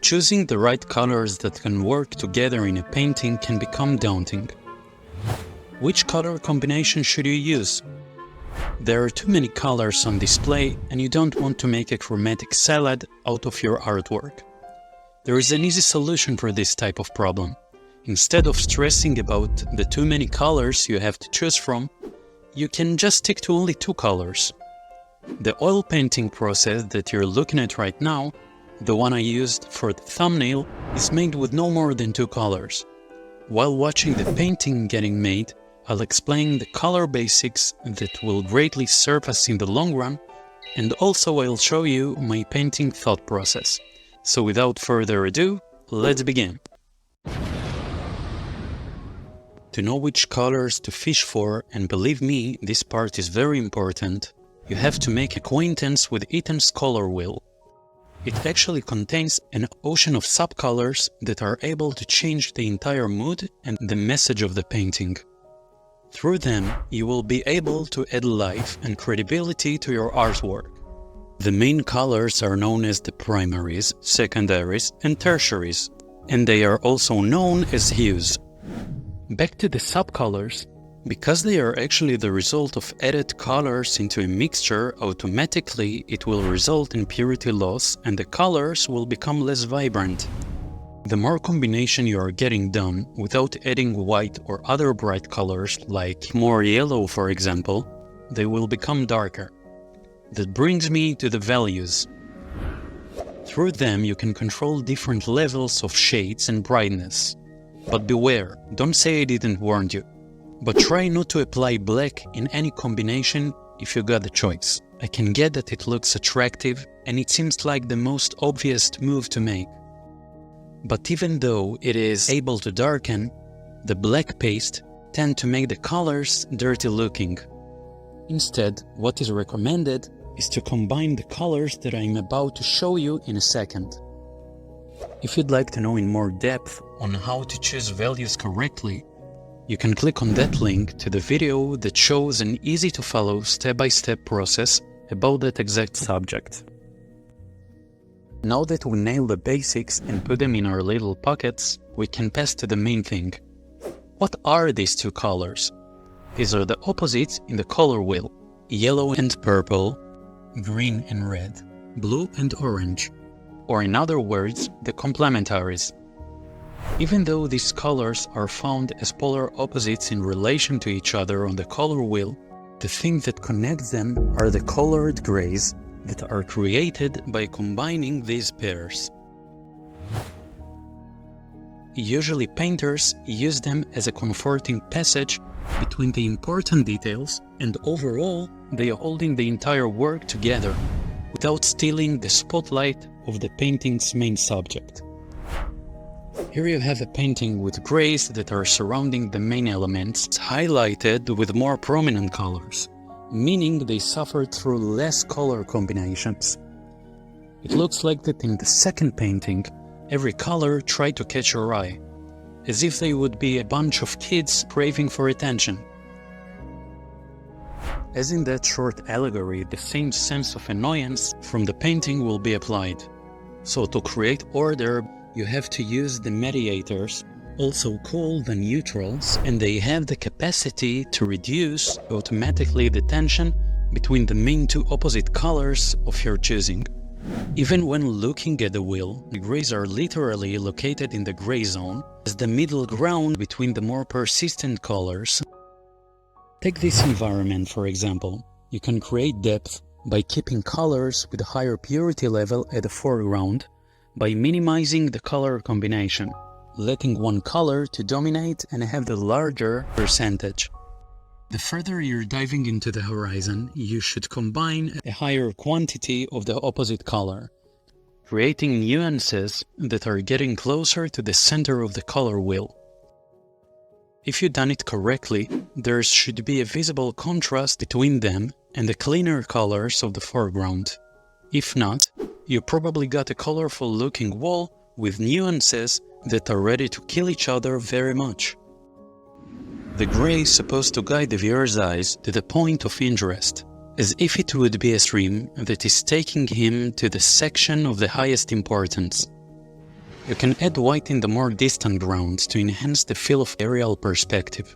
Choosing the right colors that can work together in a painting can become daunting. Which color combination should you use? There are too many colors on display and you don't want to make a chromatic salad out of your artwork. There is an easy solution for this type of problem. Instead of stressing about the too many colors you have to choose from, you can just stick to only 2 colors. The oil painting process that you're looking at right now, the one I used for the thumbnail, is made with no more than 2 colors. While watching the painting getting made, I'll explain the color basics that will greatly serve us in the long run, and also I'll show you my painting thought process. So without further ado, let's begin. To know which colors to fish for, and believe me, this part is very important, you have to make acquaintance with Ethan's color wheel. It actually contains an ocean of subcolors that are able to change the entire mood and the message of the painting. Through them, you will be able to add life and credibility to your artwork. The main colors are known as the primaries, secondaries, and tertiaries, and they are also known as hues. Back to the subcolors, because they are actually the result of added colors into a mixture, automatically it will result in purity loss and the colors will become less vibrant. The more combination you are getting done without adding white or other bright colors, like more yellow for example, they will become darker. That brings me to the values. Through them you can control different levels of shades and brightness. But beware, don't say I didn't warn you. But try not to apply black in any combination if you got the choice. I can get that it looks attractive and it seems like the most obvious move to make. But even though it is able to darken, the black paste tend to make the colors dirty looking. Instead, what is recommended is to combine the colors that I'm about to show you in a second. If you'd like to know in more depth on how to choose values correctly, you can click on that link to the video that shows an easy-to-follow step-by-step process about that exact subject. Now that we nail the basics and put them in our little pockets, we can pass to the main thing. What are these 2 colors? These are the opposites in the color wheel: yellow and purple, green and red, blue and orange. Or in other words, the complementaries. Even though these colors are found as polar opposites in relation to each other on the color wheel, the thing that connects them are the colored grays that are created by combining these pairs. Usually painters use them as a comforting passage between the important details, and overall they are holding the entire work together without stealing the spotlight of the painting's main subject. Here you have a painting with grays that are surrounding the main elements, highlighted with more prominent colors, meaning they suffered through less color combinations. It looks like that in the second painting, every color tried to catch your eye, as if they would be a bunch of kids craving for attention. As in that short allegory, the same sense of annoyance from the painting will be applied. So to create order, you have to use the mediators, also called the neutrals, and they have the capacity to reduce automatically the tension between the main 2 opposite colors of your choosing. Even when looking at the wheel, the grays are literally located in the gray zone as the middle ground between the more persistent colors. Take this environment for example. You can create depth by keeping colors with a higher purity level at the foreground, by minimizing the color combination, letting one color to dominate and have the larger percentage. The further you're diving into the horizon, you should combine a higher quantity of the opposite color, creating nuances that are getting closer to the center of the color wheel. If you've done it correctly, there should be a visible contrast between them and the cleaner colors of the foreground. If not, you probably got a colorful looking wall with nuances that are ready to kill each other very much. The gray is supposed to guide the viewer's eyes to the point of interest. as if it would be a stream that is taking him to the section of the highest importance. You can add white in the more distant grounds to enhance the feel of aerial perspective,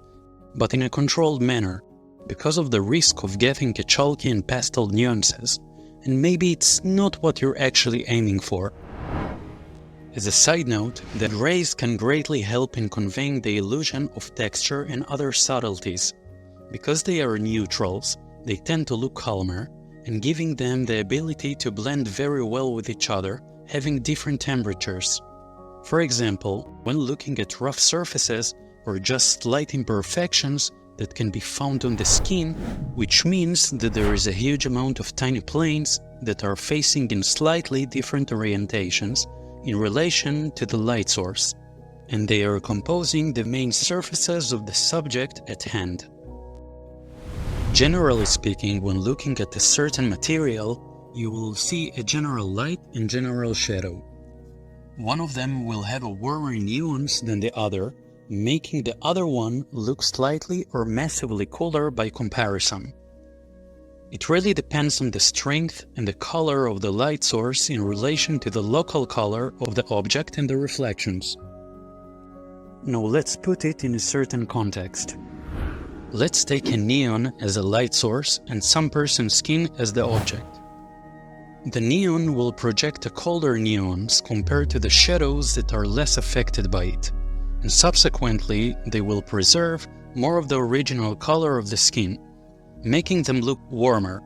but in a controlled manner, because of the risk of getting a chalky and pastel nuances, and maybe it's not what you're actually aiming for. As a side note, the grays can greatly help in conveying the illusion of texture and other subtleties. Because they are neutrals, they tend to look calmer, and giving them the ability to blend very well with each other, having different temperatures. For example, when looking at rough surfaces or just slight imperfections that can be found on the skin, which means that there is a huge amount of tiny planes that are facing in slightly different orientations in relation to the light source, and they are composing the main surfaces of the subject at hand. Generally speaking, when looking at a certain material, you will see a general light and general shadow. One of them will have a warmer nuance than the other, making the other one look slightly or massively cooler by comparison. It really depends on the strength and the color of the light source in relation to the local color of the object and the reflections. Now let's put it in a certain context. Let's take a neon as a light source and some person's skin as the object. The neon will project a colder nuance compared to the shadows that are less affected by it, and subsequently they will preserve more of the original color of the skin, making them look warmer.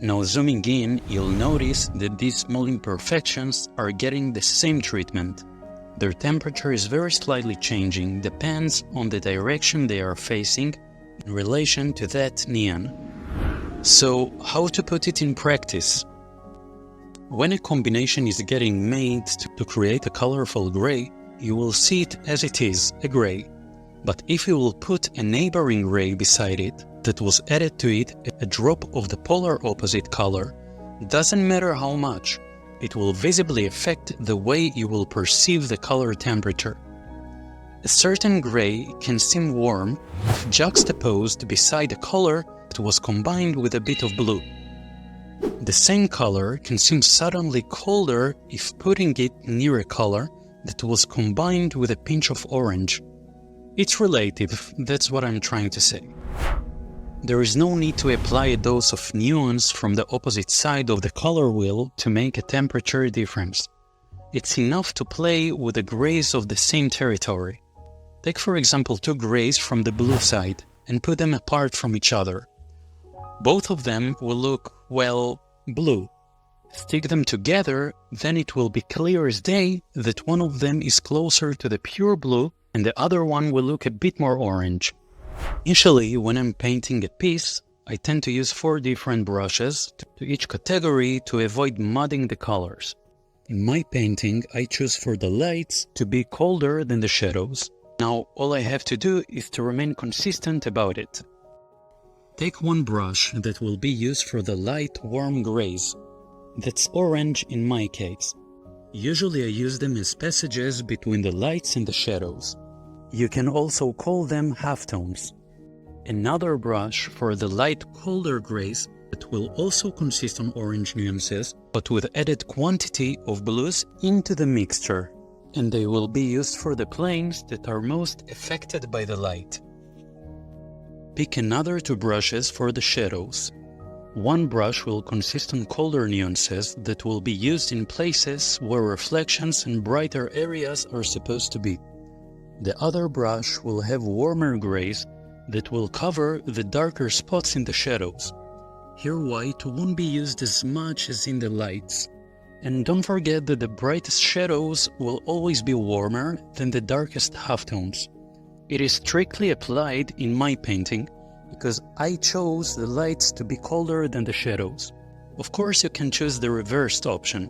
Now zooming in, you'll notice that these small imperfections are getting the same treatment. Their temperature is very slightly changing, depends on the direction they are facing in relation to that neon. So, how to put it in practice? When a combination is getting made to create a colorful gray, you will see it as it is, a gray. But if you will put a neighboring gray beside it that was added to it a drop of the polar opposite color, doesn't matter how much, it will visibly affect the way you will perceive the color temperature. A certain gray can seem warm if juxtaposed beside a color that was combined with a bit of blue. The same color can seem suddenly colder if putting it near a color that was combined with a pinch of orange. It's relative, that's what I'm trying to say. There is no need to apply a dose of nuance from the opposite side of the color wheel to make a temperature difference. It's enough to play with the grays of the same territory. Take for example 2 grays from the blue side and put them apart from each other. Both of them will look, well, blue. Stick them together, then it will be clear as day that one of them is closer to the pure blue and the other one will look a bit more orange. Initially, when I'm painting a piece, I tend to use 4 different brushes to each category to avoid mudding the colors. In my painting, I choose for the lights to be colder than the shadows. Now, all I have to do is to remain consistent about it. Take one brush that will be used for the light, warm grays. That's orange in my case. Usually I use them as passages between the lights and the shadows. You can also call them halftones. Another brush for the light, colder grays that will also consist on orange nuances, but with added quantity of blues into the mixture. And they will be used for the planes that are most affected by the light. Pick another 2 brushes for the shadows. One brush will consist on colder nuances that will be used in places where reflections and brighter areas are supposed to be. The other brush will have warmer grays that will cover the darker spots in the shadows. Here white won't be used as much as in the lights. And don't forget that the brightest shadows will always be warmer than the darkest halftones. It is strictly applied in my painting because I chose the lights to be colder than the shadows. Of course, you can choose the reversed option.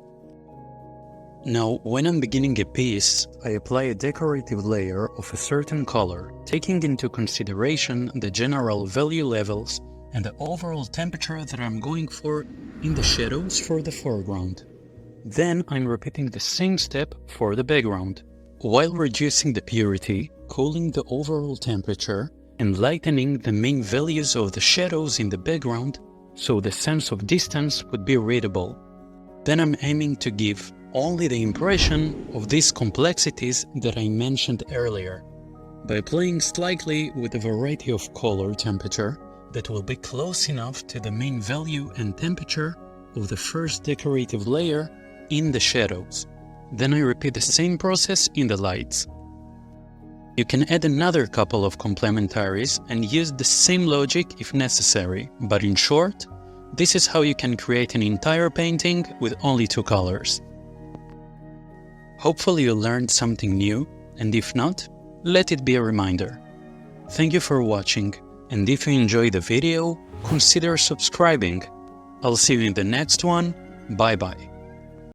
Now, when I'm beginning a piece, I apply a decorative layer of a certain color, taking into consideration the general value levels and the overall temperature that I'm going for in the shadows for the foreground. Then I'm repeating the same step for the background. While reducing the purity, cooling the overall temperature, and lightening the main values of the shadows in the background so the sense of distance would be readable. Then I'm aiming to give only the impression of these complexities that I mentioned earlier, by playing slightly with a variety of color temperature that will be close enough to the main value and temperature of the first decorative layer in the shadows. Then I repeat the same process in the lights. You can add another couple of complementaries and use the same logic if necessary, but in short, this is how you can create an entire painting with only 2 colors. Hopefully you learned something new, and if not, let it be a reminder. Thank you for watching, and if you enjoyed the video, consider subscribing. I'll see you in the next one. Bye bye.